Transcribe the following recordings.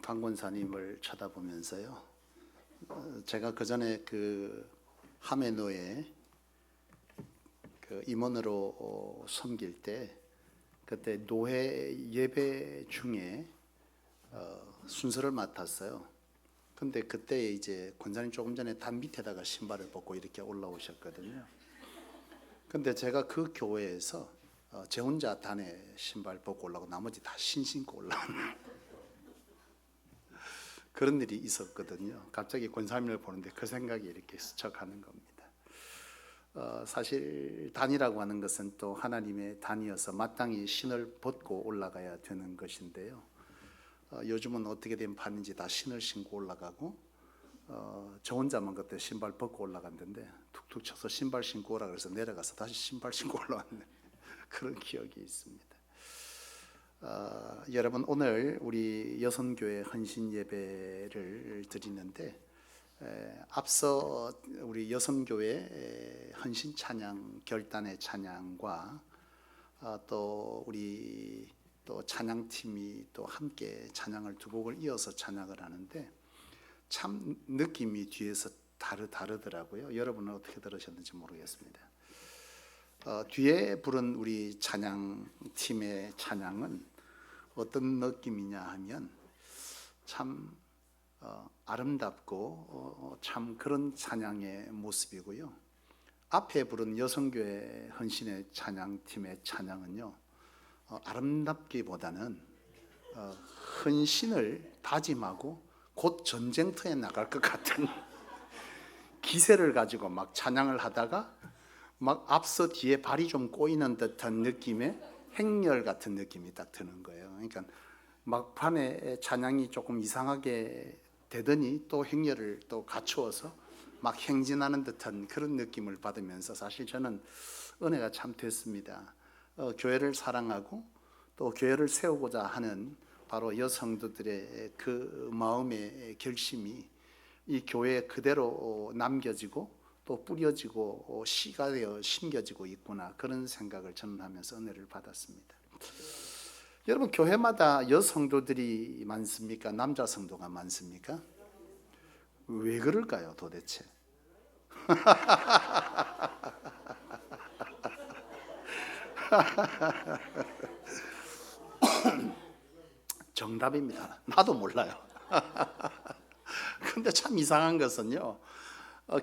강 권사님을 쳐다보면서요. 제가 그 전에 그 하메노에 그 임원으로 섬길 때 그때 노회 예배 중에 순서를 맡았어요. 근데 그때 이제 권사님 조금 전에 단 밑에다가 신발을 벗고 이렇게 올라오셨거든요. 근데 제가 그 교회에서 제 혼자 단에 신발 벗고 올라오고 나머지 다 신고 올라오는 그런 일이 있었거든요. 갑자기 권사님을 보는데 그 생각이 이렇게 스쳐가는 겁니다. 사실 단이라고 하는 것은 또 하나님의 단이어서 마땅히 신을 벗고 올라가야 되는 것인데요. 요즘은 어떻게 된 판인지 다 신을 신고 올라가고 저 혼자만 그때 신발 벗고 올라갔는데 툭툭 쳐서 신발 신고 오라 그래서 내려가서 다시 신발 신고 올라왔는 그런 기억이 있습니다. 여러분, 오늘 우리 여선교회 헌신 예배를 드리는데 앞서 우리 여선교회 헌신 찬양 결단의 찬양과 또 우리 또 찬양팀이 또 함께 찬양을 두 곡을 이어서 찬양을 하는데 참 느낌이 뒤에서 다르더라고요. 여러분은 어떻게 들으셨는지 모르겠습니다. 뒤에 부른 우리 찬양팀의 찬양은 어떤 느낌이냐 하면 참 아름답고 참 그런 찬양의 모습이고요. 앞에 부른 여성교회 헌신의 찬양팀의 찬양은요, 아름답기보다는 헌신을 다짐하고 곧 전쟁터에 나갈 것 같은 기세를 가지고 막 찬양을 하다가 막 앞서 뒤에 발이 좀 꼬이는 듯한 느낌의 행렬 같은 느낌이 딱 드는 거예요. 그러니까 막판에 찬양이 조금 이상하게 되더니 또 행렬을 또 갖추어서 막 행진하는 듯한 그런 느낌을 받으면서 사실 저는 은혜가 참 됐습니다. 교회를 사랑하고 또 교회를 세우고자 하는 바로 여성들의 그 마음의 결심이 이 교회에 그대로 남겨지고 또 뿌려지고 씨가 되어 심겨지고 있구나, 그런 생각을 저는 하면서 은혜를 받았습니다. 여러분, 교회마다 여성도들이 많습니까? 남자 성도가 많습니까? 왜 그럴까요 도대체? 정답입니다. 나도 몰라요. 근데 참 이상한 것은요,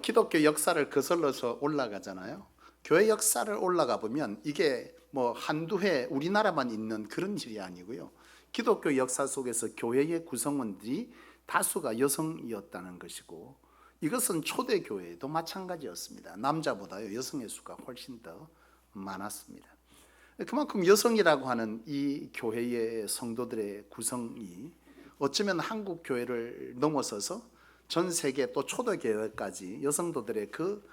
기독교 역사를 거슬러서 올라가잖아요. 교회 역사를 올라가 보면 이게 뭐 한두 해 우리나라만 있는 그런 일이 아니고요. 기독교 역사 속에서 교회의 구성원들이 다수가 여성이었다는 것이고, 이것은 초대교회도 마찬가지였습니다. 남자보다요 여성의 수가 훨씬 더 많았습니다. 그만큼 여성이라고 하는 이 교회의 성도들의 구성이 어쩌면 한국 교회를 넘어서서 전 세계 또 초대교회까지 여성도들의 그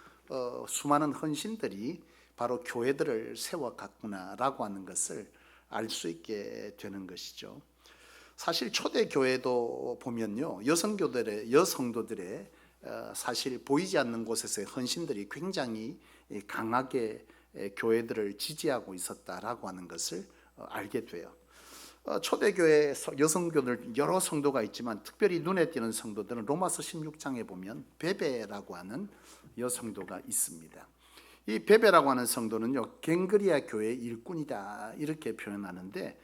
수많은 헌신들이 바로 교회들을 세워갔구나라고 하는 것을 알 수 있게 되는 것이죠. 사실 초대교회도 보면요, 여성도들의 사실 보이지 않는 곳에서의 헌신들이 굉장히 강하게 교회들을 지지하고 있었다라고 하는 것을 알게 돼요. 초대교회 여성교들 여러 성도가 있지만 특별히 눈에 띄는 성도들은 로마서 16장에 보면 베베라고 하는 여성도가 있습니다. 이 베베라고 하는 성도는요, 갱그리아 교회의 일꾼이다 이렇게 표현하는데,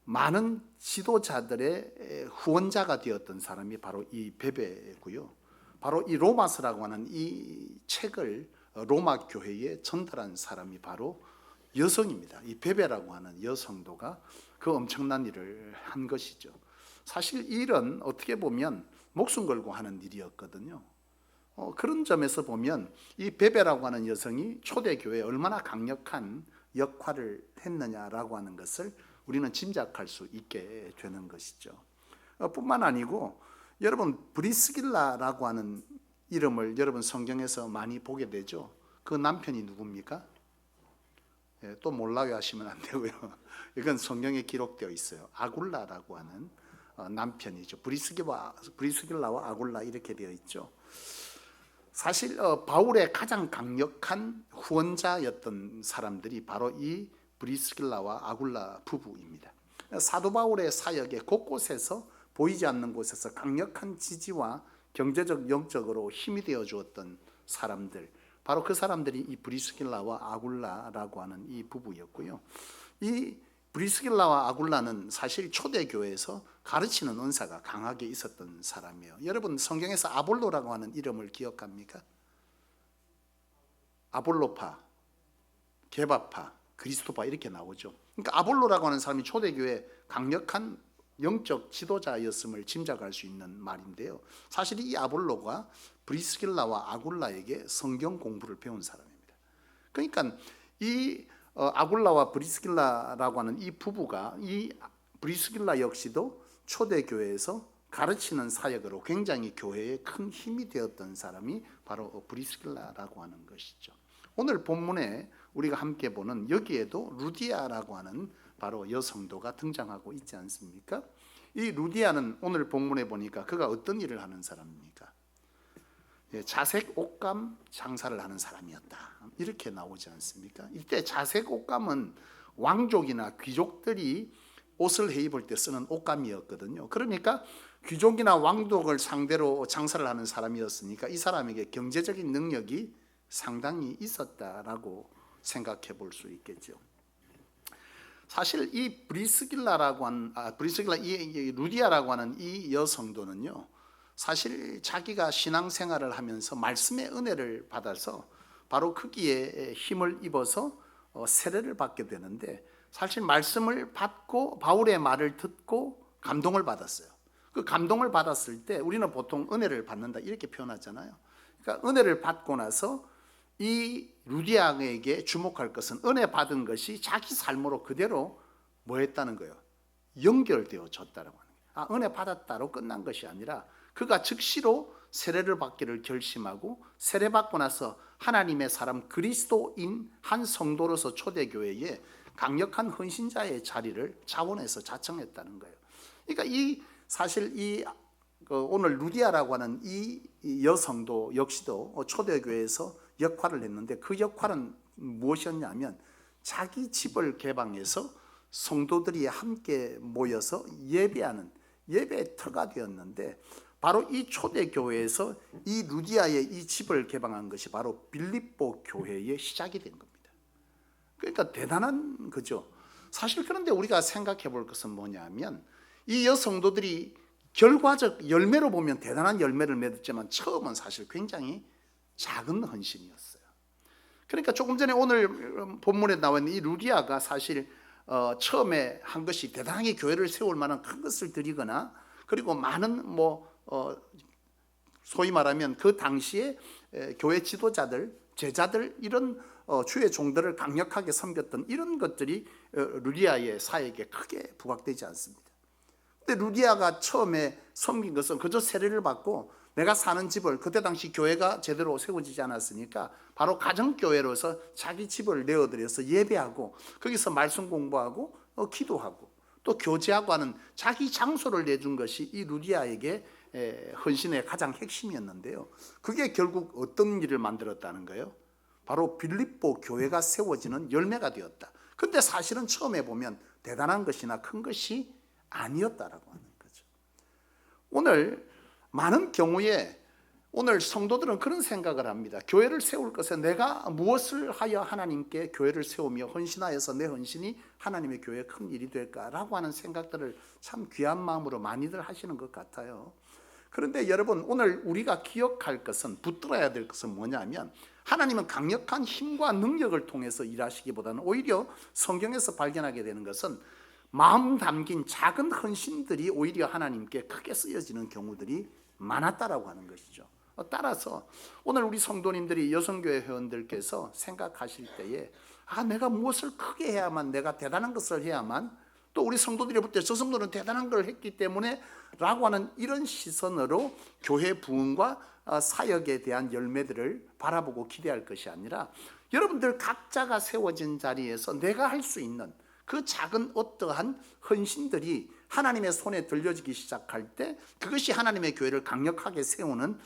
많은 지도자들의 후원자가 되었던 사람이 바로 이 베베고요. 바로 이 로마서라고 하는 이 책을 로마 교회에 전달한 사람이 바로 여성입니다. 이 베베라고 하는 여성도가 그 엄청난 일을 한 것이죠. 사실 이 일은 어떻게 보면 목숨 걸고 하는 일이었거든요. 그런 점에서 보면 이 베베라고 하는 여성이 초대교회에 얼마나 강력한 역할을 했느냐라고 하는 것을 우리는 짐작할 수 있게 되는 것이죠. 뿐만 아니고 여러분, 브리스길라라고 하는 이름을 여러분 성경에서 많이 보게 되죠. 그 남편이 누굽니까? 또 몰라요 하시면 안 되고요. 이건 성경에 기록되어 있어요. 아굴라라고 하는 남편이죠. 브리스길라와 아굴라 이렇게 되어 있죠. 사실 바울의 가장 강력한 후원자였던 사람들이 바로 이 브리스길라와 아굴라 부부입니다. 사도 바울의 사역에 곳곳에서 보이지 않는 곳에서 강력한 지지와 경제적, 영적으로 힘이 되어 주었던 사람들, 바로 그 사람들이 이 브리스길라와 아굴라라고 하는 이 부부였고요. 이 브리스길라와 아굴라는 사실 초대교회에서 가르치는 은사가 강하게 있었던 사람이에요. 여러분 성경에서 아볼로라고 하는 이름을 기억합니까? 아볼로파, 게바파, 그리스도파 이렇게 나오죠. 그러니까 아볼로라고 하는 사람이 초대교회 강력한 영적 지도자였음을 짐작할 수 있는 말인데요. 사실 이 아볼로가 브리스길라와 아굴라에게 성경 공부를 배운 사람입니다. 그러니까 이 아굴라와 브리스길라라고 하는 이 부부가, 이 브리스길라 역시도 초대교회에서 가르치는 사역으로 굉장히 교회에 큰 힘이 되었던 사람이 바로 브리스길라라고 하는 것이죠. 오늘 본문에 우리가 함께 보는 여기에도 루디아라고 하는 바로 여성도가 등장하고 있지 않습니까? 이 루디아는 오늘 본문에 보니까 그가 어떤 일을 하는 사람입니까? 자색 옷감 장사를 하는 사람이었다, 이렇게 나오지 않습니까? 이때 자색 옷감은 왕족이나 귀족들이 옷을 해 입을 때 쓰는 옷감이었거든요. 그러니까 귀족이나 왕족을 상대로 장사를 하는 사람이었으니까 이 사람에게 경제적인 능력이 상당히 있었다라고 생각해 볼 수 있겠죠. 사실 이 이 루디아라고 하는 이 여성도는요, 사실 자기가 신앙생활을 하면서 말씀의 은혜를 받아서 바로 거기에 힘을 입어서 세례를 받게 되는데, 사실 말씀을 받고 바울의 말을 듣고 감동을 받았어요. 그 감동을 받았을 때 우리는 보통 은혜를 받는다 이렇게 표현하잖아요. 그러니까 은혜를 받고 나서 이 루디아에게 주목할 것은 은혜 받은 것이 자기 삶으로 그대로 뭐 했다는 거예요? 연결되어졌다라고 하는 거예요. 은혜 받았다로 끝난 것이 아니라 그가 즉시로 세례를 받기를 결심하고 세례받고 나서 하나님의 사람 그리스도인 한 성도로서 초대교회에 강력한 헌신자의 자리를 자원해서 자청했다는 거예요. 그러니까 사실 오늘 루디아라고 하는 이 여성도 역시도 초대교회에서 역할을 했는데, 그 역할은 무엇이었냐면 자기 집을 개방해서 성도들이 함께 모여서 예배하는 예배의 터가 되었는데, 바로 이 초대교회에서 이 루디아의 이 집을 개방한 것이 바로 빌립보 교회의 시작이 된 겁니다. 그러니까 대단한 거죠. 사실 그런데 우리가 생각해 볼 것은 뭐냐면, 이 여성도들이 결과적 열매로 보면 대단한 열매를 맺었지만 처음은 사실 굉장히 작은 헌신이었어요. 그러니까 조금 전에 오늘 본문에 나와 있는 이 루디아가 사실 처음에 한 것이 대단하게 교회를 세울 만한 큰 것을 드리거나, 그리고 많은 소위 말하면 그 당시에 교회 지도자들, 제자들, 이런 주의 종들을 강력하게 섬겼던 이런 것들이 루디아의 사역에 크게 부각되지 않습니다. 근데 루디아가 처음에 섬긴 것은 그저 세례를 받고 내가 사는 집을, 그때 당시 교회가 제대로 세워지지 않았으니까 바로 가정교회로서 자기 집을 내어드려서 예배하고 거기서 말씀 공부하고 기도하고 또 교제하고 하는 자기 장소를 내준 것이 이 루디아에게 헌신의 가장 핵심이었는데요. 그게 결국 어떤 일을 만들었다는 거예요? 바로 빌립보 교회가 세워지는 열매가 되었다. 근데 사실은 처음에 보면 대단한 것이나 큰 것이 아니었다라고 하는 거죠. 오늘 많은 경우에 오늘 성도들은 그런 생각을 합니다. 교회를 세울 것에 내가 무엇을 하여 하나님께 교회를 세우며 헌신하여서 내 헌신이 하나님의 교회에 큰 일이 될까라고 하는 생각들을 참 귀한 마음으로 많이들 하시는 것 같아요. 그런데 여러분, 오늘 우리가 기억할 것은, 붙들어야 될 것은 뭐냐면, 하나님은 강력한 힘과 능력을 통해서 일하시기보다는 오히려 성경에서 발견하게 되는 것은 마음 담긴 작은 헌신들이 오히려 하나님께 크게 쓰여지는 경우들이 많았다라고 하는 것이죠. 따라서 오늘 우리 성도님들이, 여성교회 회원들께서 생각하실 때에 내가 무엇을 크게 해야만, 내가 대단한 것을 해야만, 또 우리 성도들이 볼 때 저 성도는 대단한 걸 했기 때문에 라고 하는 이런 시선으로 교회 부흥과 사역에 대한 열매들을 바라보고 기대할 것이 아니라, 여러분들 각자가 세워진 자리에서 내가 할 수 있는 그 작은 어떠한 헌신들이 하나님의 손에 들려지기 시작할 때 그것이 하나님의 교회를 강력하게 세우는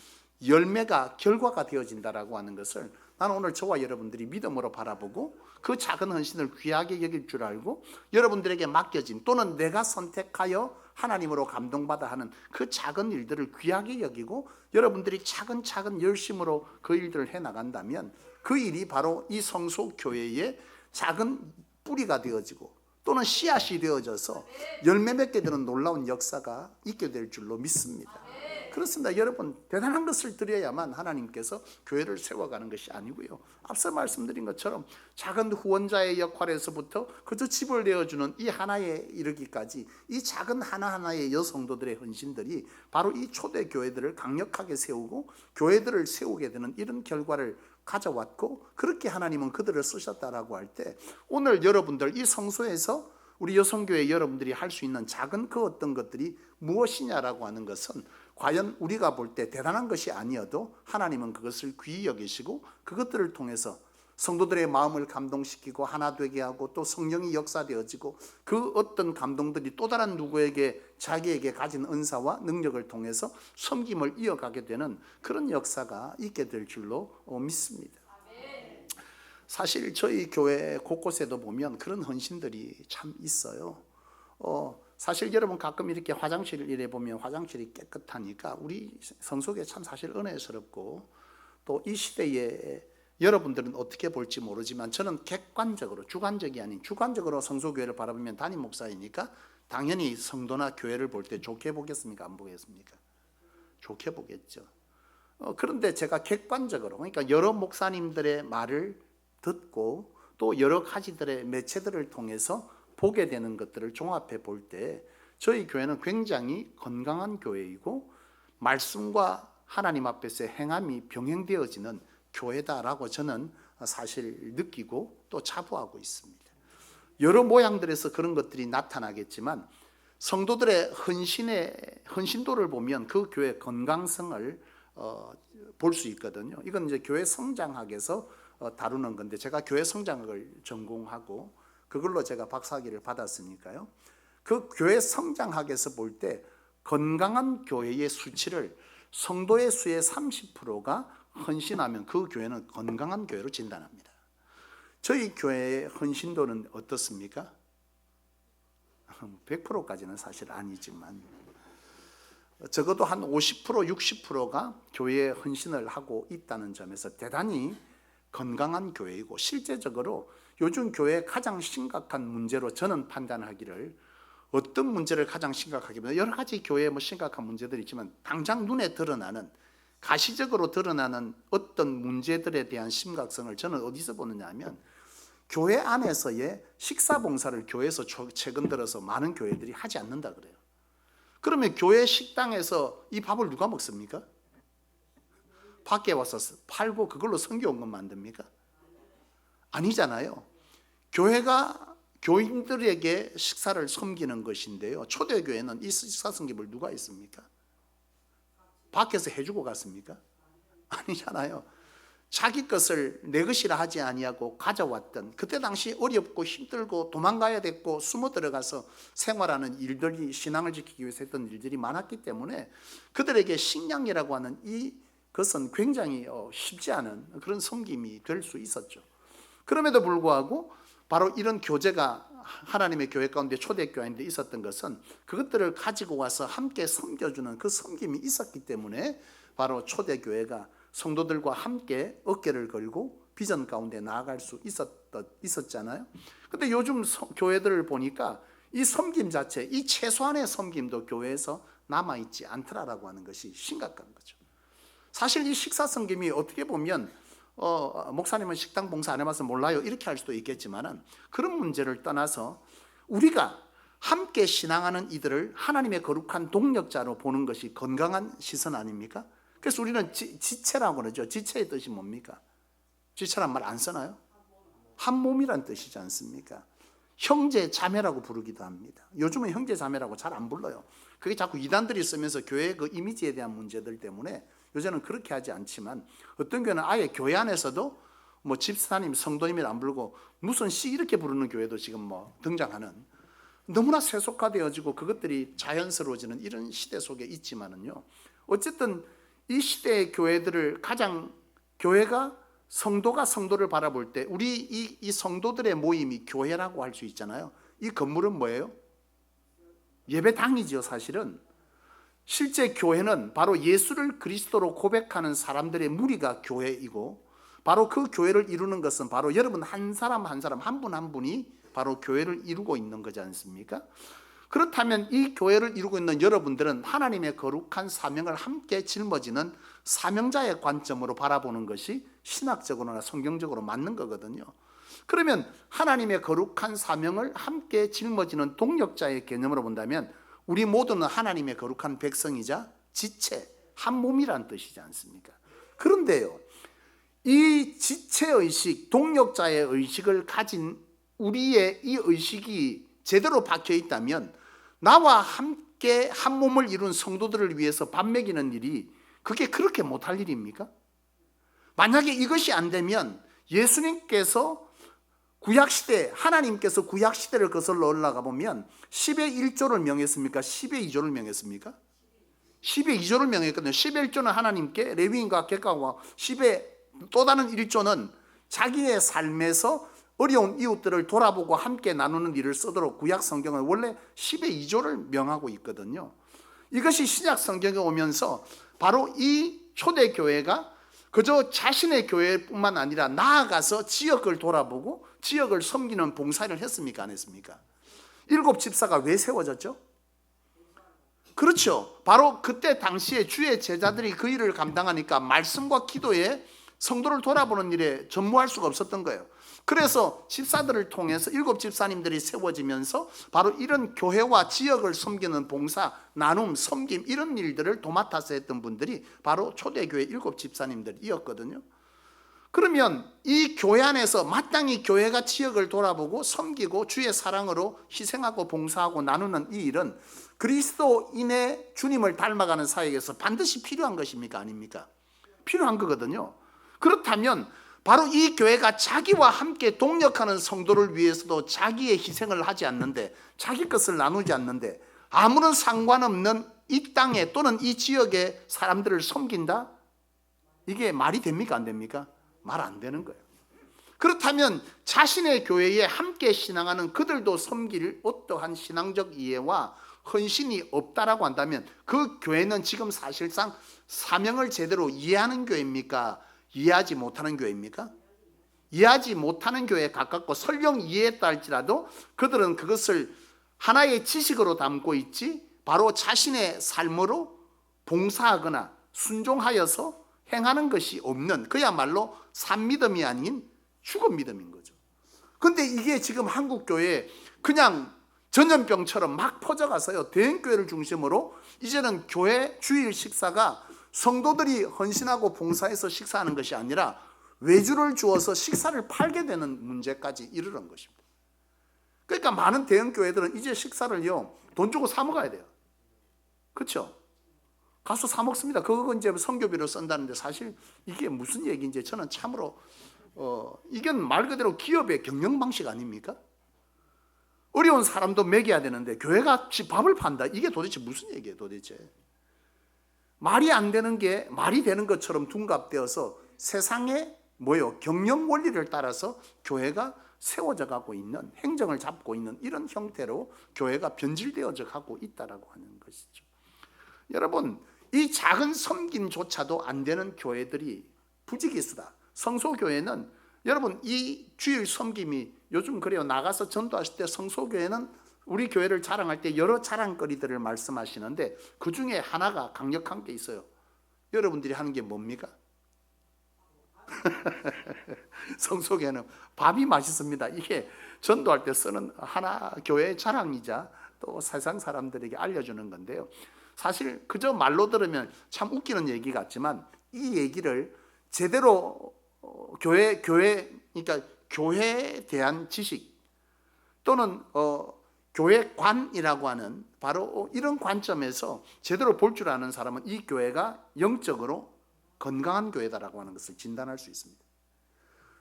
열매가, 결과가 되어진다라고 하는 것을 나는 오늘 저와 여러분들이 믿음으로 바라보고 그 작은 헌신을 귀하게 여길 줄 알고 여러분들에게 맡겨진, 또는 내가 선택하여 하나님으로 감동받아 하는 그 작은 일들을 귀하게 여기고 여러분들이 차근차근 열심으로 그 일들을 해나간다면 그 일이 바로 이 성소교회의 작은 뿌리가 되어지고 또는 씨앗이 되어져서 열매 맺게 되는 놀라운 역사가 있게 될 줄로 믿습니다. 그렇습니다. 여러분, 대단한 것을 드려야만 하나님께서 교회를 세워가는 것이 아니고요, 앞서 말씀드린 것처럼 작은 후원자의 역할에서부터 그저 집을 내어주는 이 하나에 이르기까지 이 작은 하나하나의 여성도들의 헌신들이 바로 이 초대 교회들을 강력하게 세우고 교회들을 세우게 되는 이런 결과를 가져왔고, 그렇게 하나님은 그들을 쓰셨다라고 할 때 오늘 여러분들 이 성소에서 우리 여성교회 여러분들이 할 수 있는 작은 그 어떤 것들이 무엇이냐라고 하는 것은 과연 우리가 볼 때 대단한 것이 아니어도 하나님은 그것을 귀히 여기시고 그것들을 통해서 성도들의 마음을 감동시키고 하나 되게 하고 또 성령이 역사되어지고 그 어떤 감동들이 또 다른 누구에게 자기에게 가진 은사와 능력을 통해서 섬김을 이어가게 되는 그런 역사가 있게 될 줄로 믿습니다. 사실 저희 교회 곳곳에도 보면 그런 헌신들이 참 있어요. 사실 여러분 가끔 이렇게 화장실을 이래 보면 화장실이 깨끗하니까 우리 성속에 참 사실 은혜스럽고, 또 이 시대에 여러분들은 어떻게 볼지 모르지만 저는 객관적으로, 주관적이 아닌 주관적으로 성소교회를 바라보면 담임 목사이니까 당연히 성도나 교회를 볼 때 좋게 보겠습니까? 안 보겠습니까? 좋게 보겠죠. 그런데 제가 객관적으로, 그러니까 여러 목사님들의 말을 듣고 또 여러 가지들의 매체들을 통해서 보게 되는 것들을 종합해 볼 때 저희 교회는 굉장히 건강한 교회이고 말씀과 하나님 앞에서 행함이 병행되어지는 교회다라고 저는 사실 느끼고 또 자부하고 있습니다. 여러 모양들에서 그런 것들이 나타나겠지만 성도들의 헌신도를 보면 그 교회의 건강성을 볼 수 있거든요. 이건 이제 교회 성장학에서 다루는 건데, 제가 교회 성장학을 전공하고 그걸로 제가 박사학위를 받았으니까요. 그 교회 성장학에서 볼 때 건강한 교회의 수치를 성도의 수의 30%가 헌신하면 그 교회는 건강한 교회로 진단합니다. 저희 교회의 헌신도는 어떻습니까? 100%까지는 사실 아니지만 적어도 한 50%, 60%가 교회에 헌신을 하고 있다는 점에서 대단히 건강한 교회이고, 실제적으로 요즘 교회의 가장 심각한 문제로 저는 판단하기를, 어떤 문제를 가장 심각하게 보면 여러 가지 교회에 심각한 문제들이 있지만 당장 눈에 드러나는, 가시적으로 드러나는 어떤 문제들에 대한 심각성을 저는 어디서 보느냐 하면 교회 안에서의 식사 봉사를 교회에서 최근 들어서 많은 교회들이 하지 않는다 그래요. 그러면 교회 식당에서 이 밥을 누가 먹습니까? 밖에 와서 팔고 그걸로 선교원금 만듭니까? 아니잖아요. 교회가 교인들에게 식사를 섬기는 것인데요, 초대교회는 이 식사 섬김을 누가 했습니까? 밖에서 해주고 갔습니까? 아니잖아요. 자기 것을 내 것이라 하지 아니하고 가져왔던, 그때 당시 어렵고 힘들고 도망가야 됐고 숨어 들어가서 생활하는 일들이, 신앙을 지키기 위해서 했던 일들이 많았기 때문에 그들에게 식량이라고 하는 이것은 굉장히 쉽지 않은 그런 섬김이 될 수 있었죠. 그럼에도 불구하고 바로 이런 교제가 하나님의 교회 가운데 초대교회인데 있었던 것은 그것들을 가지고 와서 함께 섬겨주는 그 섬김이 있었기 때문에 바로 초대교회가 성도들과 함께 어깨를 걸고 비전 가운데 나아갈 수 있었잖아요. 근데 요즘 교회들을 보니까 이 섬김 자체, 이 최소한의 섬김도 교회에서 남아있지 않더라라고 하는 것이 심각한 거죠. 사실 이 식사 섬김이 어떻게 보면 목사님은 식당 봉사 안 해봐서 몰라요 이렇게 할 수도 있겠지만은, 그런 문제를 떠나서 우리가 함께 신앙하는 이들을 하나님의 거룩한 동력자로 보는 것이 건강한 시선 아닙니까? 그래서 우리는 지체라고 그러죠. 지체의 뜻이 뭡니까? 지체란 말 안 쓰나요? 한 몸이란 뜻이지 않습니까? 형제 자매라고 부르기도 합니다. 요즘은 형제 자매라고 잘 안 불러요. 그게 자꾸 이단들이 쓰면서 교회의 그 이미지에 대한 문제들 때문에 요새는 그렇게 하지 않지만, 어떤 교회는 아예 교회 안에서도 뭐 집사님, 성도님을 안 부르고 무슨 씨 이렇게 부르는 교회도 지금 등장하는, 너무나 세속화되어지고 그것들이 자연스러워지는 이런 시대 속에 있지만은요, 어쨌든 이 시대의 교회들을 가장, 교회가 성도가 성도를 바라볼 때 우리 이 성도들의 모임이 교회라고 할 수 있잖아요. 이 건물은 뭐예요? 예배당이죠. 사실은 실제 교회는 바로 예수를 그리스도로 고백하는 사람들의 무리가 교회이고, 바로 그 교회를 이루는 것은 바로 여러분 한 사람 한 사람, 한 분 한 분이 바로 교회를 이루고 있는 거지 않습니까? 그렇다면 이 교회를 이루고 있는 여러분들은 하나님의 거룩한 사명을 함께 짊어지는 사명자의 관점으로 바라보는 것이 신학적으로나 성경적으로 맞는 거거든요. 그러면 하나님의 거룩한 사명을 함께 짊어지는 동력자의 개념으로 본다면 우리 모두는 하나님의 거룩한 백성이자 지체, 한 몸이란 뜻이지 않습니까? 그런데요, 이 지체의식, 동력자의 의식을 가진 우리의 이 의식이 제대로 박혀 있다면 나와 함께 한 몸을 이룬 성도들을 위해서 밥 먹이는 일이 그게 그렇게 못할 일입니까? 만약에 이것이 안 되면 예수님께서 구약시대, 하나님께서 구약시대를 거슬러 올라가 보면 10의 1조를 명했습니까? 10의 2조를 명했습니까? 10의 2조를 명했거든요. 10의 1조는 하나님께, 레위인과 객관과 10의 또 다른 1조는 자기의 삶에서 어려운 이웃들을 돌아보고 함께 나누는 일을 쓰도록 구약 성경은 원래 10의 2조를 명하고 있거든요. 이것이 신약 성경에 오면서 바로 이 초대교회가 그저 자신의 교회뿐만 아니라 나아가서 지역을 돌아보고 지역을 섬기는 봉사를 했습니까? 안 했습니까? 7 집사가 왜 세워졌죠? 그렇죠. 바로 그때 당시에 주의 제자들이 그 일을 감당하니까 말씀과 기도에 성도를 돌아보는 일에 전무할 수가 없었던 거예요. 그래서 집사들을 통해서 7 집사님들이 세워지면서 바로 이런 교회와 지역을 섬기는 봉사, 나눔, 섬김 이런 일들을 도맡아서 했던 분들이 바로 초대교회 7 집사님들이었거든요. 그러면 이 교회 안에서 마땅히 교회가 지역을 돌아보고 섬기고 주의 사랑으로 희생하고 봉사하고 나누는 이 일은 그리스도인의 주님을 닮아가는 사역에서 반드시 필요한 것입니까? 아닙니까? 필요한 거거든요. 그렇다면 바로 이 교회가 자기와 함께 동력하는 성도를 위해서도 자기의 희생을 하지 않는데, 자기 것을 나누지 않는데 아무런 상관없는 이 땅에 또는 이 지역의 사람들을 섬긴다? 이게 말이 됩니까? 안 됩니까? 말 안 되는 거예요. 그렇다면 자신의 교회에 함께 신앙하는 그들도 섬길 어떠한 신앙적 이해와 헌신이 없다라고 한다면 그 교회는 지금 사실상 사명을 제대로 이해하는 교회입니까? 이해하지 못하는 교회입니까? 이해하지 못하는 교회에 가깝고 설령 이해했다 할지라도 그들은 그것을 하나의 지식으로 담고 있지 바로 자신의 삶으로 봉사하거나 순종하여서 행하는 것이 없는, 그야말로 산 믿음이 아닌 죽은 믿음인 거죠. 그런데 이게 지금 한국 교회에 그냥 전염병처럼 막 퍼져가서요, 대형교회를 중심으로 이제는 교회 주일 식사가 성도들이 헌신하고 봉사해서 식사하는 것이 아니라 외주를 주어서 식사를 팔게 되는 문제까지 이르는 것입니다. 그러니까 많은 대형교회들은 이제 식사를요 돈 주고 사 먹어야 돼요. 그렇죠? 가서 사 먹습니다. 그거 이제 선교비로 쓴다는데 사실 이게 무슨 얘기인지 저는 참으로 이건 말 그대로 기업의 경영 방식 아닙니까? 어려운 사람도 먹여야 되는데 교회가 밥을 판다. 이게 도대체 무슨 얘기예요 도대체? 말이 안 되는 게 말이 되는 것처럼 둔갑되어서 세상의 경영 원리를 따라서 교회가 세워져 가고 있는, 행정을 잡고 있는 이런 형태로 교회가 변질되어져 가고 있다라고 하는 것이죠. 여러분, 이 작은 섬김조차도 안 되는 교회들이 부지기수다. 성소교회는 여러분 이 주일 섬김이 요즘 그래요. 나가서 전도하실 때 성소교회는 우리 교회를 자랑할 때 여러 자랑거리들을 말씀하시는데 그 중에 하나가 강력한 게 있어요. 여러분들이 하는 게 뭡니까? 성소교회는 밥이 맛있습니다. 이게 전도할 때 쓰는 하나 교회의 자랑이자 또 세상 사람들에게 알려주는 건데요. 사실 그저 말로 들으면 참 웃기는 얘기 같지만 이 얘기를 제대로 그러니까 교회에 대한 지식 또는 교회관이라고 하는 바로 이런 관점에서 제대로 볼 줄 아는 사람은 이 교회가 영적으로 건강한 교회다라고 하는 것을 진단할 수 있습니다.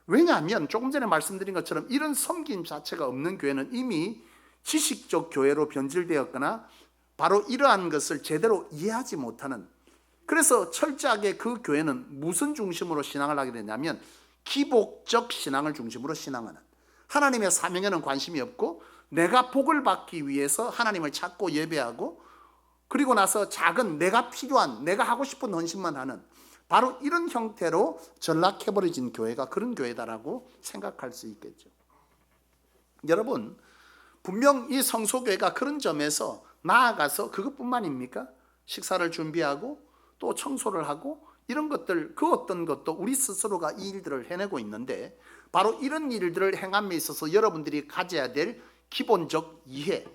왜냐하면 조금 전에 말씀드린 것처럼 이런 섬김 자체가 없는 교회는 이미 지식적 교회로 변질되었거나 바로 이러한 것을 제대로 이해하지 못하는, 그래서 철저하게 그 교회는 무슨 중심으로 신앙을 하게 되냐면 기복적 신앙을 중심으로 신앙하는, 하나님의 사명에는 관심이 없고 내가 복을 받기 위해서 하나님을 찾고 예배하고, 그리고 나서 작은 내가 필요한, 내가 하고 싶은 헌신만 하는, 바로 이런 형태로 전락해버려진 교회가 그런 교회다라고 생각할 수 있겠죠. 여러분, 분명 이 성소교회가 그런 점에서 나아가서 그것뿐만입니까? 식사를 준비하고 또 청소를 하고 이런 것들, 그 어떤 것도 우리 스스로가 이 일들을 해내고 있는데, 바로 이런 일들을 행함에 있어서 여러분들이 가져야 될 기본적 이해,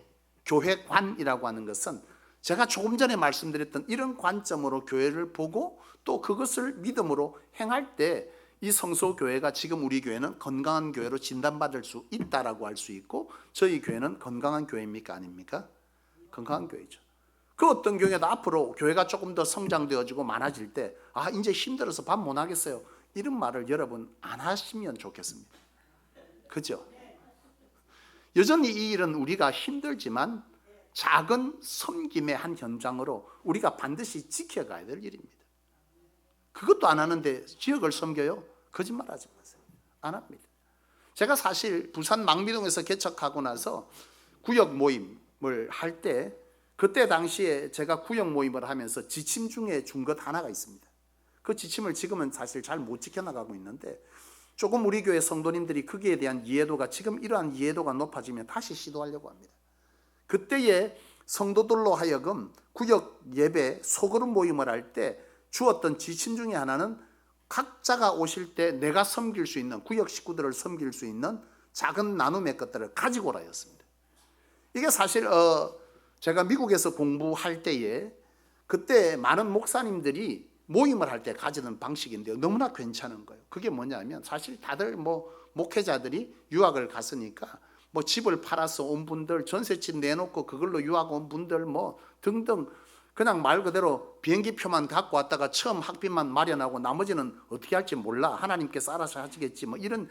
교회관이라고 하는 것은 제가 조금 전에 말씀드렸던 이런 관점으로 교회를 보고 또 그것을 믿음으로 행할 때 이 성소교회가 지금 우리 교회는 건강한 교회로 진단받을 수 있다라고 할 수 있고, 저희 교회는 건강한 교회입니까? 아닙니까? 건강한 교회죠. 그 어떤 교회도 앞으로 교회가 조금 더 성장되어지고 많아질 때, 아, 이제 힘들어서 밥 못 하겠어요, 이런 말을 여러분 안 하시면 좋겠습니다. 그죠? 여전히 이 일은 우리가 힘들지만 작은 섬김의 한 현장으로 우리가 반드시 지켜가야 될 일입니다. 그것도 안 하는데 지역을 섬겨요? 거짓말하지 마세요. 안 합니다. 제가 사실 부산 망미동에서 개척하고 나서 구역 모임을 할 때, 그때 당시에 제가 구역 모임을 하면서 지침 중에 준 것 하나가 있습니다. 그 지침을 지금은 사실 잘 못 지켜나가고 있는데, 조금 우리 교회 성도님들이 거기에 대한 이해도가, 지금 이러한 이해도가 높아지면 다시 시도하려고 합니다. 그때의 성도들로 하여금 구역 예배 소그룹 모임을 할 때 주었던 지침 중에 하나는 각자가 오실 때 내가 섬길 수 있는, 구역 식구들을 섬길 수 있는 작은 나눔의 것들을 가지고 오라였습니다. 이게 사실 제가 미국에서 공부할 때에 그때 많은 목사님들이 모임을 할 때 가지는 방식인데요, 너무나 괜찮은 거예요. 그게 뭐냐면, 사실 다들 목회자들이 유학을 갔으니까 집을 팔아서 온 분들, 전세집 내놓고 그걸로 유학 온 분들 등등, 그냥 말 그대로 비행기표만 갖고 왔다가 처음 학비만 마련하고 나머지는 어떻게 할지 몰라, 하나님께서 알아서 하시겠지, 이런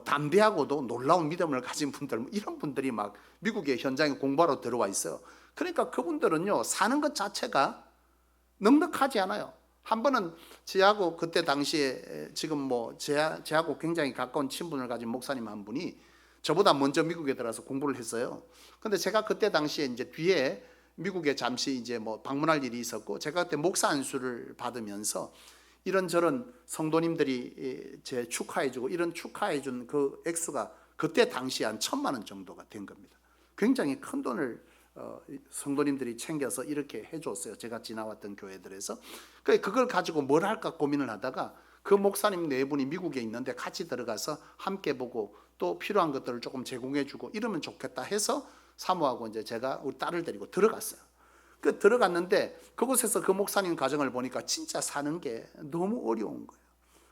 담대하고도 놀라운 믿음을 가진 분들, 이런 분들이 막 미국의 현장에 공부하러 들어와 있어요. 그러니까 그분들은요, 사는 것 자체가 넉넉하지 않아요. 한 번은 저하고 그때 당시에 지금 저하고 굉장히 가까운 친분을 가진 목사님 한 분이 저보다 먼저 미국에 들어와서 공부를 했어요. 근데 제가 그때 당시에 이제 뒤에 미국에 잠시 이제 방문할 일이 있었고, 제가 그때 목사 안수를 받으면서 이런저런 성도님들이 제 축하해주고, 이런 축하해준 그 액수가 그때 당시에 한 1,000만 원 정도가 된 겁니다. 굉장히 큰 돈을 성도님들이 챙겨서 이렇게 해줬어요. 제가 지나왔던 교회들에서. 그걸 가지고 뭘 할까 고민을 하다가 그 목사님 네 분이 미국에 있는데 같이 들어가서 함께 보고 또 필요한 것들을 조금 제공해주고 이러면 좋겠다 해서 사모하고 이제 제가 우리 딸을 데리고 들어갔어요. 들어갔는데 그곳에서 그 목사님 가정을 보니까 진짜 사는 게 너무 어려운 거예요.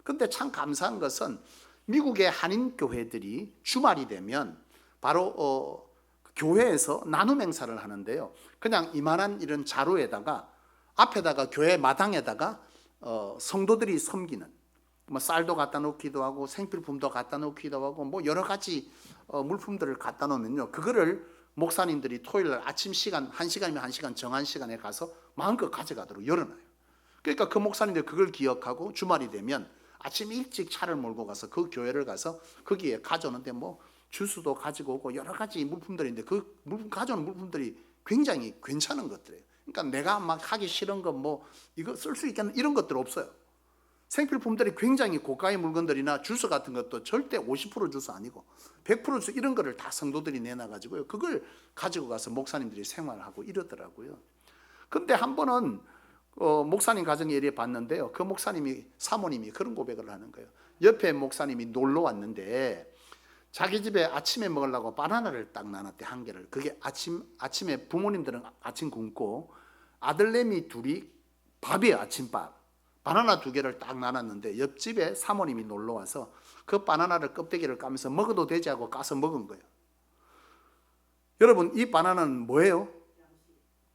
근데 참 감사한 것은 미국의 한인 교회들이 주말이 되면 바로 교회에서 나눔 행사를 하는데요, 그냥 이만한 이런 자루에다가 앞에다가 교회 마당에다가 성도들이 섬기는 쌀도 갖다 놓기도 하고 생필품도 갖다 놓기도 하고 여러 가지 물품들을 갖다 놓으면요, 그거를 목사님들이 토요일 날 아침 시간 1시간이면 1시간 정한 시간에 가서 마음껏 가져가도록 열어놔요. 그러니까 그 목사님들 그걸 기억하고 주말이 되면 아침 일찍 차를 몰고 가서 그 교회를 가서 거기에 가져오는데 주스도 가지고 오고 여러 가지 물품들인데 그 물품 가져오는 물품들이 굉장히 괜찮은 것들이에요. 그러니까 내가 막 하기 싫은 거 이거 쓸 수 있겠는 이런 것들 없어요. 생필품들이 굉장히 고가의 물건들이나 주스 같은 것도 절대 50% 주스 아니고 100% 주스 이런 거를 다 성도들이 내놔가지고요, 그걸 가지고 가서 목사님들이 생활하고 이러더라고요. 근데 한 번은 목사님 가정에 이래 봤는데요, 그 목사님이, 사모님이 그런 고백을 하는 거예요. 옆에 목사님이 놀러 왔는데 자기 집에 아침에 먹으려고 바나나를 딱 나눴대, 한 개를. 그게 아침에 부모님들은 아침 굶고 아들내미 둘이 밥이에요, 아침밥. 바나나 2개를 딱 나눴는데 옆집에 사모님이 놀러 와서 그 바나나를 껍데기를 까면서 먹어도 되지 하고 까서 먹은 거예요. 여러분, 이 바나나는 뭐예요?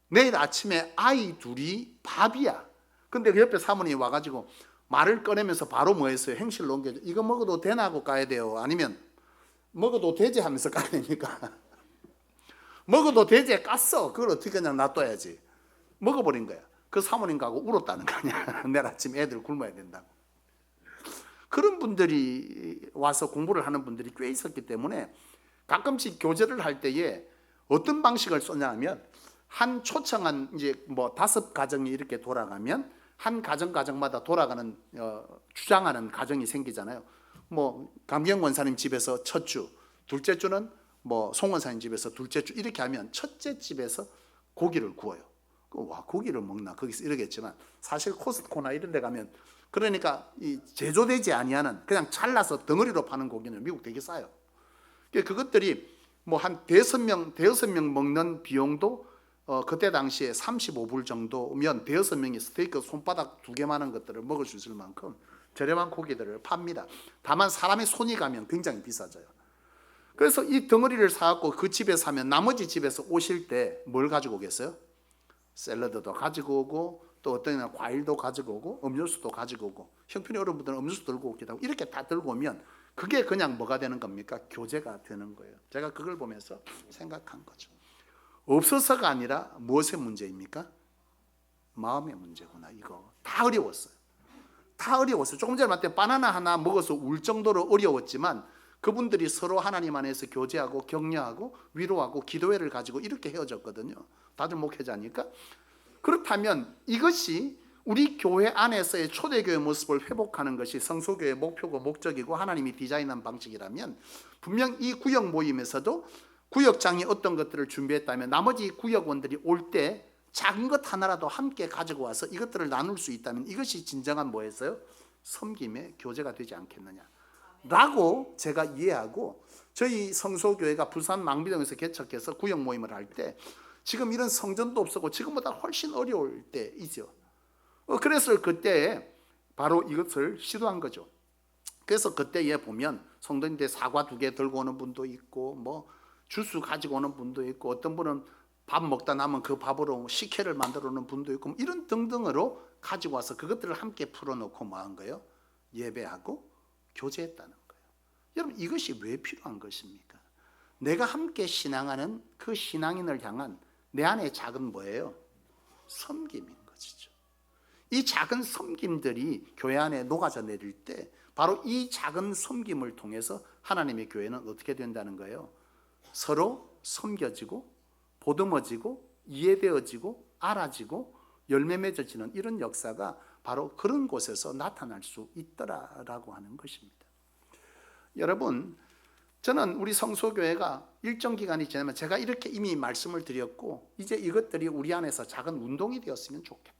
내일 아침에 아이 둘이 밥이야. 근데 그 옆에 사모님이 와가지고 말을 꺼내면서 바로 했어요? 행실을 옮겨줘. 이거 먹어도 되나 하고 까야 돼요? 아니면 먹어도 되지 하면서 까야 됩니까? 먹어도 되지 깠어. 그걸 어떻게 그냥 놔둬야지. 먹어버린 거야. 그 사모님 가고 울었다는 거 아니야. 내일 아침 애들 굶어야 된다고. 그런 분들이 와서 공부를 하는 분들이 꽤 있었기 때문에 가끔씩 교제를 할 때에 어떤 방식을 쓰냐면 한 초청한 이제 뭐 5가정이 이렇게 돌아가면 한 가정마다 돌아가는 주장하는 가정이 생기잖아요. 뭐 감경 원사님 집에서 첫 주, 둘째 주는 뭐 송 원사님 집에서 둘째 주 이렇게 하면 첫째 집에서 고기를 구워요. 와, 고기를 먹나 거기서 이러겠지만 사실 코스트코나 이런 데 가면 그러니까 이 제조되지 아니하는 그냥 잘라서 덩어리로 파는 고기는 미국 되게 싸요. 그것들이 뭐 한 대여섯 명 먹는 비용도 그때 당시에 35불 정도면 대여섯 명이 스테이크 손바닥 2개만한 것들을 먹을 수 있을 만큼 저렴한 고기들을 팝니다. 다만 사람의 손이 가면 굉장히 비싸져요. 그래서 이 덩어리를 사갖고 그 집에 사면 나머지 집에서 오실 때 뭘 가지고 오겠어요? 샐러드도 가지고 오고 또 어떤 애는 과일도 가지고 오고 음료수도 가지고 오고 형편이 어려운 분들은 음료수 들고 오기도 하고 이렇게 다 들고 오면 그게 그냥 뭐가 되는 겁니까? 교제가 되는 거예요. 제가 그걸 보면서 생각한 거죠. 없어서가 아니라 무엇의 문제입니까? 마음의 문제구나. 이거 다 어려웠어요. 다 어려웠어요. 조금 전에 말했던 바나나 하나 먹어서 울 정도로 어려웠지만 그분들이 서로 하나님 안에서 교제하고 격려하고 위로하고 기도회를 가지고 이렇게 헤어졌거든요. 다들 목회자니까. 그렇다면 이것이 우리 교회 안에서의 초대교회 모습을 회복하는 것이 성소교회의 목표고 목적이고 하나님이 디자인한 방식이라면 분명 이 구역 모임에서도 구역장이 어떤 것들을 준비했다면 나머지 구역원들이 올 때 작은 것 하나라도 함께 가지고 와서 이것들을 나눌 수 있다면 이것이 진정한 뭐였어요? 섬김의 교제가 되지 않겠느냐 라고 제가 이해하고 저희 성소교회가 부산 망비동에서 개척해서 구역 모임을 할 때 지금 이런 성전도 없었고 지금보다 훨씬 어려울 때이죠. 그래서 그때 바로 이것을 시도한 거죠. 그래서 그때에 보면 성도인데 사과 2개 들고 오는 분도 있고 뭐 주스 가지고 오는 분도 있고 어떤 분은 밥 먹다 남은 그 밥으로 식혜를 만들어 오는 분도 있고 이런 등등으로 가지고 와서 그것들을 함께 풀어놓고 뭐 한 거예요? 예배하고 교제했다는 거예요. 여러분 이것이 왜 필요한 것입니까? 내가 함께 신앙하는 그 신앙인을 향한 내 안에 작은 뭐예요? 섬김인 것이죠. 이 작은 섬김들이 교회 안에 녹아져 내릴 때 바로 이 작은 섬김을 통해서 하나님의 교회는 어떻게 된다는 거예요? 서로 섬겨지고 보듬어지고 이해되어지고 알아지고 열매 맺어지는 이런 역사가 바로 그런 곳에서 나타날 수 있더라라고 하는 것입니다. 여러분 저는 우리 성소교회가 일정 기간이 지나면 제가 이렇게 이미 말씀을 드렸고 이제 이것들이 우리 안에서 작은 운동이 되었으면 좋겠다.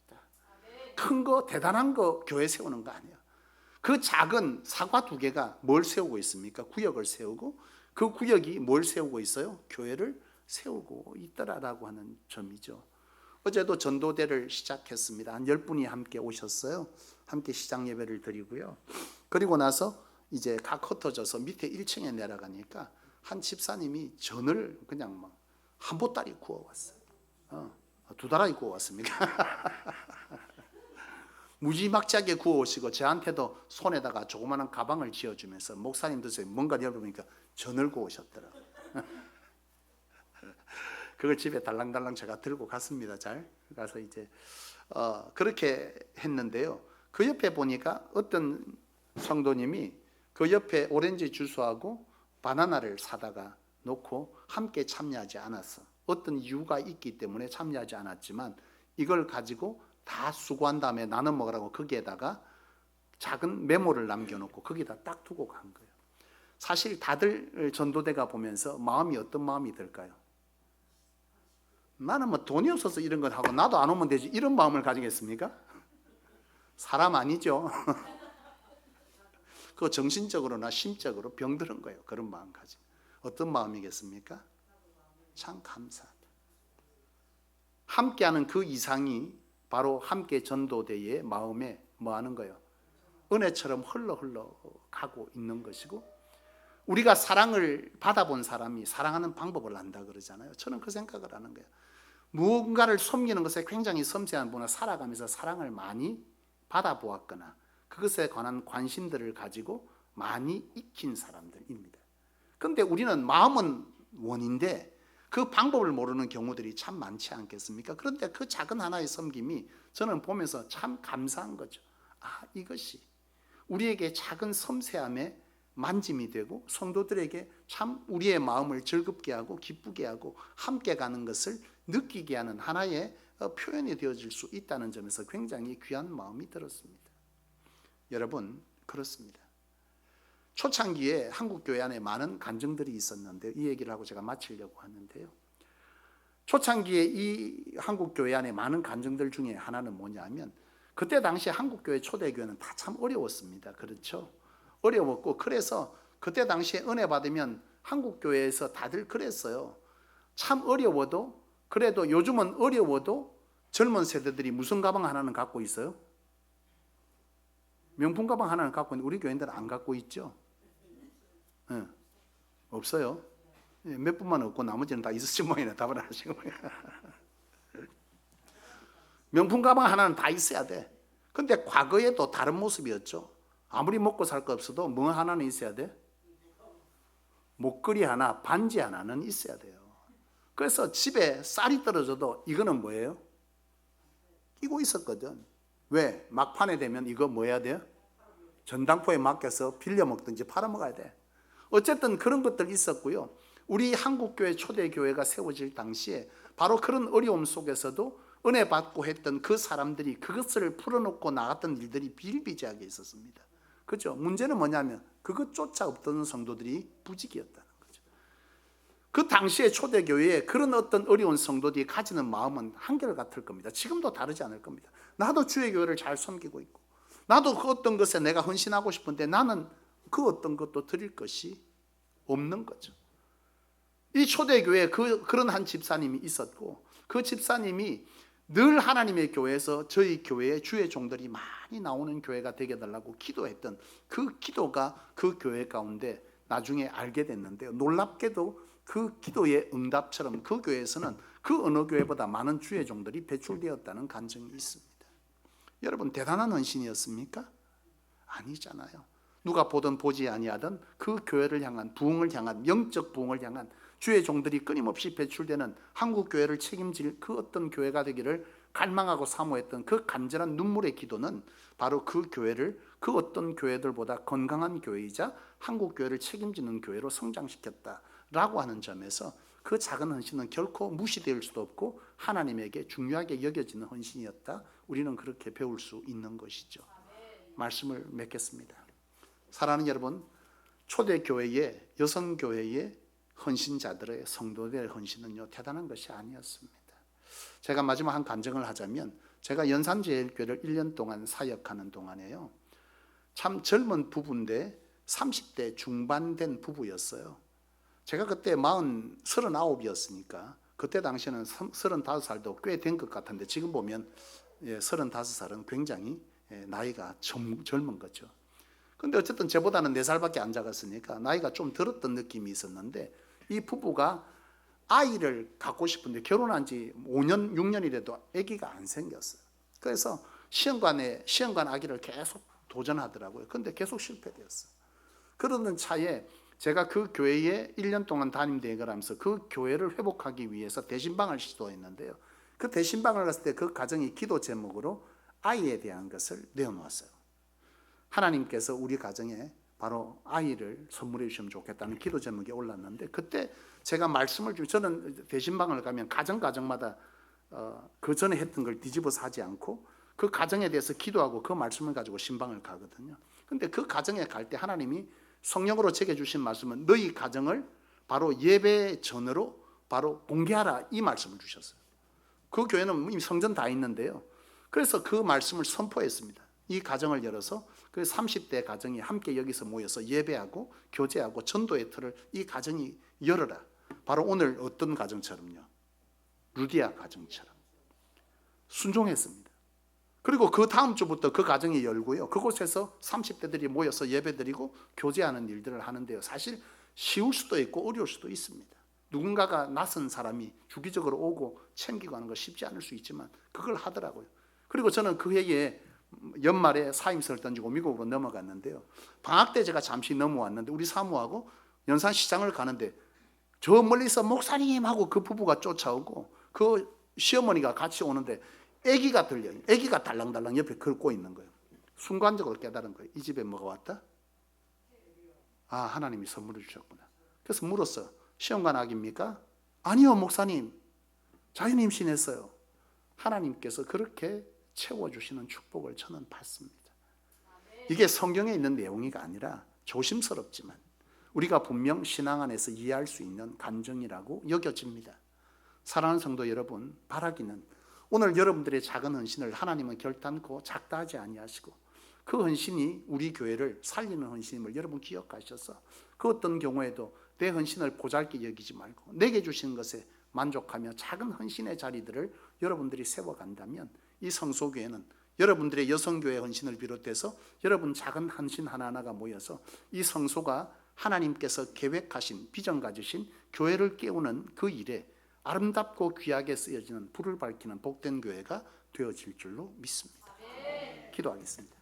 큰 거 대단한 거 교회 세우는 거 아니야. 그 작은 사과 2개가 뭘 세우고 있습니까? 구역을 세우고 그 구역이 뭘 세우고 있어요? 교회를 세우고 있더라라고 하는 점이죠. 어제도 전도대를 시작했습니다. 한 10분이 함께 오셨어요. 함께 시작 예배를 드리고요. 그리고 나서 이제 각 흩어져서 밑에 1층에 내려가니까 한 집사님이 전을 그냥 막 한 보따리 구워왔어요. 2다라이 구워왔습니까? 무지막지하게 구워오시고 저한테도 손에다가 조그마한 가방을 쥐어주면서 목사님 드세요. 뭔가 열어보니까 전을 구우셨더라고요. 그걸 집에 달랑달랑 제가 들고 갔습니다. 잘 가서 이제 그렇게 했는데요. 그 옆에 보니까 어떤 성도님이 그 옆에 오렌지 주스하고 바나나를 사다가 놓고 함께 참여하지 않았어. 어떤 이유가 있기 때문에 참여하지 않았지만 이걸 가지고 다 수고한 다음에 나눠 먹으라고 거기에다가 작은 메모를 남겨놓고 거기다 딱 두고 간 거예요. 사실 다들 전도대가 보면서 마음이 어떤 마음이 들까요? 나는 뭐 돈이 없어서 이런 건 하고 나도 안 오면 되지 이런 마음을 가지겠습니까? 사람 아니죠. 그 정신적으로나 심적으로 병들은 거예요. 그런 마음 가지고. 어떤 마음이겠습니까? 참 감사하다. 함께하는 그 이상이 바로 함께 전도대의 마음에 뭐 하는 거예요? 은혜처럼 흘러 가고 있는 것이고 우리가 사랑을 받아본 사람이 사랑하는 방법을 안다 그러잖아요. 저는 그 생각을 하는 거예요. 무언가를 섬기는 것에 굉장히 섬세한 분은 살아가면서 사랑을 많이 받아보았거나 그것에 관한 관심들을 가지고 많이 익힌 사람들입니다. 그런데 우리는 마음은 원인데 그 방법을 모르는 경우들이 참 많지 않겠습니까? 그런데 그 작은 하나의 섬김이 저는 보면서 참 감사한 거죠. 아, 이것이 우리에게 작은 섬세함의 만짐이 되고 성도들에게 참 우리의 마음을 즐겁게 하고 기쁘게 하고 함께 가는 것을 느끼게 하는 하나의 표현이 되어질 수 있다는 점에서 굉장히 귀한 마음이 들었습니다. 여러분, 그렇습니다. 초창기에 한국교회 안에 많은 간증들이 있었는데 이 얘기를 하고 제가 마치려고 하는데요. 초창기에 이 한국교회 안에 많은 간증들 중에 하나는 뭐냐면 그때 당시 한국교회 초대교회는 다 참 어려웠습니다. 그렇죠? 어려웠고 그래서 그때 당시에 은혜 받으면 한국교회에서 다들 그랬어요. 참 어려워도 그래도 요즘은 어려워도 젊은 세대들이 무슨 가방 하나는 갖고 있어요? 명품 가방 하나는 갖고 있는데 우리 교인들은 안 갖고 있죠? 네. 없어요. 몇 분만 없고 나머지는 다 있으신 모양이네. 답을 하시고 명품 가방 하나는 다 있어야 돼. 근데 과거에 또 다른 모습이었죠. 아무리 먹고 살 거 없어도 뭐 하나는 있어야 돼? 목걸이 하나, 반지 하나는 있어야 돼요. 그래서 집에 쌀이 떨어져도 이거는 뭐예요? 끼고 있었거든. 왜? 막판에 되면 이거 뭐 해야 돼요? 전당포에 맡겨서 빌려 먹든지 팔아 먹어야 돼. 어쨌든 그런 것들 있었고요. 우리 한국교회 초대교회가 세워질 당시에 바로 그런 어려움 속에서도 은혜 받고 했던 그 사람들이 그것을 풀어놓고 나갔던 일들이 비일비재하게 있었습니다. 그죠? 문제는 뭐냐면 그것조차 없던 성도들이 부직이었다는 거죠. 그 당시에 초대교회에 그런 어떤 어려운 성도들이 가지는 마음은 한결같을 겁니다. 지금도 다르지 않을 겁니다. 나도 주의 교회를 잘 섬기고 있고 나도 그 어떤 것에 내가 헌신하고 싶은데 나는 그 어떤 것도 드릴 것이 없는 거죠. 이 초대교회에 그런 한 집사님이 있었고 그 집사님이 늘 하나님의 교회에서 저희 교회에 주의 종들이 많이 나오는 교회가 되게 해달라고 기도했던 그 기도가 그 교회 가운데 나중에 알게 됐는데요. 놀랍게도 그 기도의 응답처럼 그 교회에서는 그 어느 교회보다 많은 주의 종들이 배출되었다는 간증이 있습니다. 여러분, 대단한 헌신이었습니까? 아니잖아요. 누가 보든 보지 아니하던 그 교회를 향한 부흥을 향한 영적 부흥을 향한 주의 종들이 끊임없이 배출되는 한국 교회를 책임질 그 어떤 교회가 되기를 갈망하고 사모했던 그 간절한 눈물의 기도는 바로 그 교회를 그 어떤 교회들보다 건강한 교회이자 한국 교회를 책임지는 교회로 성장시켰다라고 하는 점에서 그 작은 헌신은 결코 무시될 수도 없고 하나님에게 중요하게 여겨지는 헌신이었다. 우리는 그렇게 배울 수 있는 것이죠. 말씀을 맺겠습니다. 사랑하는 여러분, 초대교회의 여성교회의 헌신자들의 성도들의 헌신은요 대단한 것이 아니었습니다. 제가 마지막 한 간증을 하자면 제가 연산제일교회를 1년 동안 사역하는 동안에요 참 젊은 부부인데 30대 중반 된 부부였어요. 제가 그때 39이었으니까 그때 당시에는 35살도 꽤 된 것 같은데 지금 보면 35살은 굉장히 나이가 젊은 거죠. 근데 어쨌든 저보다는 4살밖에 안 작았으니까 나이가 좀 들었던 느낌이 있었는데 이 부부가 아이를 갖고 싶은데 결혼한 지 5년, 6년이라도 아기가 안 생겼어요. 그래서 시험관 아기를 계속 도전하더라고요. 근데 계속 실패되었어요. 그러던 차에 제가 그 교회에 1년 동안 담임 대행을 하면서 그 교회를 회복하기 위해서 대신방을 시도했는데요. 그 대신방을 갔을 때 그 가정이 기도 제목으로 아이에 대한 것을 내어놓았어요. 하나님께서 우리 가정에 바로 아이를 선물해 주시면 좋겠다는 기도 제목이 올랐는데 그때 제가 말씀을 저는 대신방을 가면 가정마다 그 전에 했던 걸 뒤집어서 하지 않고 그 가정에 대해서 기도하고 그 말씀을 가지고 신방을 가거든요. 근데 그 가정에 갈 때 하나님이 성령으로 제게 주신 말씀은 너희 가정을 바로 예배 전으로 바로 공개하라 이 말씀을 주셨어요. 그 교회는 이미 성전 다 있는데요. 그래서 그 말씀을 선포했습니다. 이 가정을 열어서 그 30대 가정이 함께 여기서 모여서 예배하고 교제하고 전도의 틀을 이 가정이 열어라. 바로 오늘 어떤 가정처럼요. 루디아 가정처럼 순종했습니다. 그리고 그 다음 주부터 그 가정이 열고요. 그곳에서 30대들이 모여서 예배드리고 교제하는 일들을 하는데요. 사실 쉬울 수도 있고 어려울 수도 있습니다. 누군가가 낯선 사람이 주기적으로 오고 챙기고 하는 거 쉽지 않을 수 있지만 그걸 하더라고요. 그리고 저는 그 해에 연말에 사임서를 던지고 미국으로 넘어갔는데요. 방학 때 제가 잠시 넘어왔는데 우리 사모하고 연산시장을 가는데 저 멀리서 목사님 하고 그 부부가 쫓아오고 그 시어머니가 같이 오는데 아기가 들려요. 아기가 달랑달랑 옆에 긁고 있는 거예요. 순간적으로 깨달은 거예요. 이 집에 뭐가 왔다? 아, 하나님이 선물을 주셨구나. 그래서 물었어. 시험관 악입니까? 아니요, 목사님. 자연 임신했어요. 하나님께서 그렇게 채워주시는 축복을 저는 받습니다. 이게 성경에 있는 내용이가 아니라 조심스럽지만 우리가 분명 신앙 안에서 이해할 수 있는 간증이라고 여겨집니다. 사랑하는 성도 여러분, 바라기는 오늘 여러분들의 작은 헌신을 하나님은 결단코 작다 하지 아니하시고 그 헌신이 우리 교회를 살리는 헌신임을 여러분 기억하셔서 그 어떤 경우에도 내 헌신을 보잘게 여기지 말고 내게 주신 것에 만족하며 작은 헌신의 자리들을 여러분들이 세워간다면 이 성소교회는 여러분들의 여성교회 헌신을 비롯해서 여러분 작은 헌신 하나하나가 모여서 이 성소가 하나님께서 계획하신 비전 가지신 교회를 깨우는 그 일에 아름답고 귀하게 쓰여지는 불을 밝히는 복된 교회가 되어질 줄로 믿습니다. 기도하겠습니다.